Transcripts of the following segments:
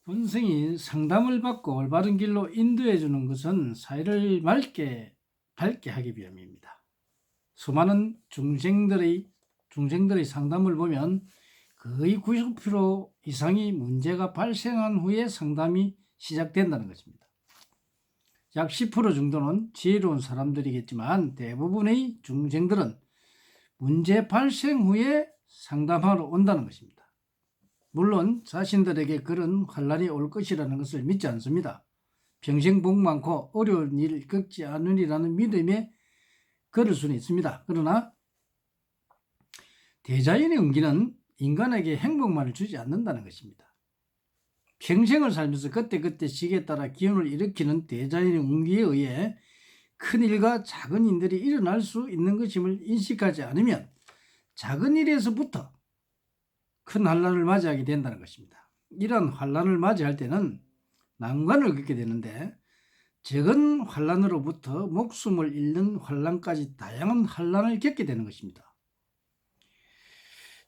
본성이 상담을 받고 올바른 길로 인도해 주는 것은 사회를 밝게 하기 위함입니다. 수많은 중생들의 상담을 보면 거의 90% 이상이 문제가 발생한 후에 상담이 시작된다는 것입니다. 약 10% 정도는 지혜로운 사람들이겠지만 대부분의 중생들은 문제 발생 후에 상담하러 온다는 것입니다. 물론 자신들에게 그런 환란이 올 것이라는 것을 믿지 않습니다. 평생 복 많고 어려운 일 겪지 않으리라는 믿음에 걸을 수는 있습니다. 그러나 대자연의 운기는 인간에게 행복만을 주지 않는다는 것입니다. 평생을 살면서 그때그때 시기에 따라 기운을 일으키는 대자연의 운기에 의해 큰 일과 작은 일들이 일어날 수 있는 것임을 인식하지 않으면 작은 일에서부터 큰 환란을 맞이하게 된다는 것입니다. 이런 환란을 맞이할 때는 난관을 겪게 되는데 적은 환란으로부터 목숨을 잃는 환란까지 다양한 환란을 겪게 되는 것입니다.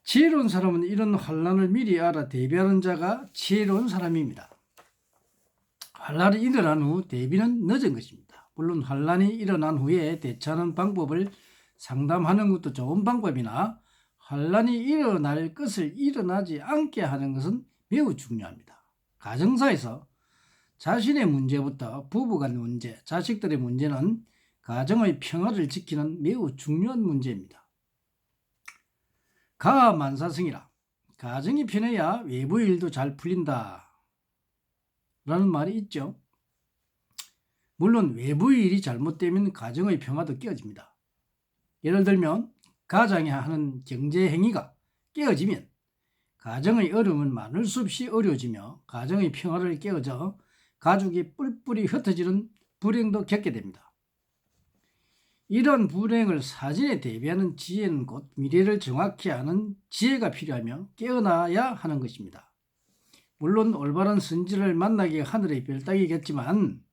지혜로운 사람은 이런 환란을 미리 알아 대비하는 자가 지혜로운 사람입니다. 환란이 일어난 후 대비는 늦은 것입니다. 물론 환란이 일어난 후에 대처하는 방법을 상담하는 것도 좋은 방법이나 환란이 일어날 것을 일어나지 않게 하는 것은 매우 중요합니다. 가정사에서 자신의 문제부터 부부간 문제, 자식들의 문제는 가정의 평화를 지키는 매우 중요한 문제입니다. 가만사성이라 가정이 편해야 외부 일도 잘 풀린다 라는 말이 있죠. 물론 외부 일이 잘못되면 가정의 평화도 깨어집니다. 예를 들면 가장이 하는 경제 행위가 깨어지면 가정의 어려움은 많을 수 없이 어려워지며 가정의 평화를 깨어져 가족이 뿔뿔이 흩어지는 불행도 겪게 됩니다. 이런 불행을 사전에 대비하는 지혜는 곧 미래를 정확히 아는 지혜가 필요하며 깨어나야 하는 것입니다. 물론 올바른 선지를 만나기가 하늘의 별따기겠지만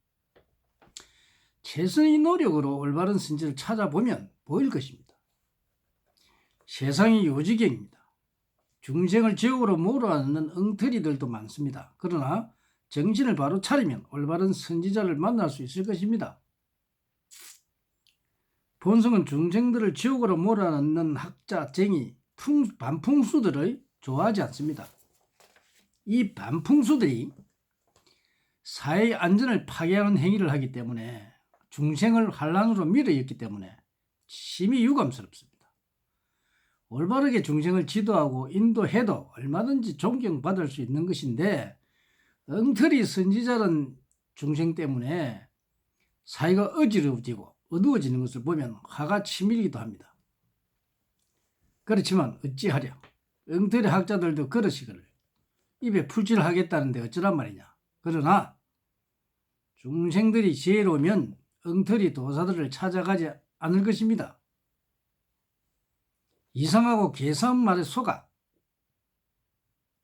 최선의 노력으로 올바른 선지를 찾아보면 보일 것입니다. 세상이 요지경입니다. 중생을 지옥으로 몰아넣는 엉터리들도 많습니다. 그러나 정신을 바로 차리면 올바른 선지자를 만날 수 있을 것입니다. 본성은 중생들을 지옥으로 몰아넣는 학자, 쟁이, 반풍수들을 좋아하지 않습니다. 이 반풍수들이 사회의 안전을 파괴하는 행위를 하기 때문에 중생을 환란으로 밀어넣기 때문에 심히 유감스럽습니다. 올바르게 중생을 지도하고 인도해도 얼마든지 존경받을 수 있는 것인데 엉터리 선지자는 중생 때문에 사회가 어지러워지고 어두워지는 것을 보면 화가 치밀기도 합니다. 그렇지만 어찌하랴, 엉터리 학자들도 그러시거늘 입에 풀칠을 하겠다는데 어쩌란 말이냐. 그러나 중생들이 지혜로우면 엉터리 도사들을 찾아가지 않을 것입니다. 이상하고 괴사한 말에 속아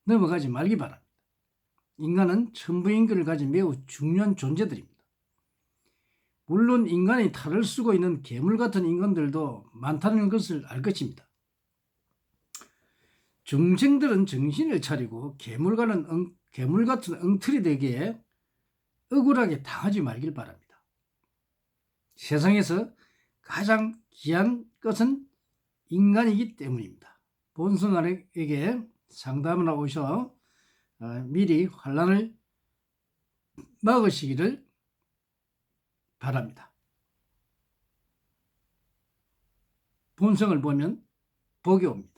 넘어가지 말기 바랍니다. 인간은 천부인格을 가진 매우 중요한 존재들입니다. 물론 인간이 탈을 쓰고 있는 괴물 같은 인간들도 많다는 것을 알 것입니다. 중생들은 정신을 차리고 괴물 같은 엉터리들에게 억울하게 당하지 말길 바랍니다. 세상에서 가장 귀한 것은 인간이기 때문입니다. 본성에게 상담을 오셔 미리 환란을 막으시기를 바랍니다. 본성을 보면 복이 옵니다.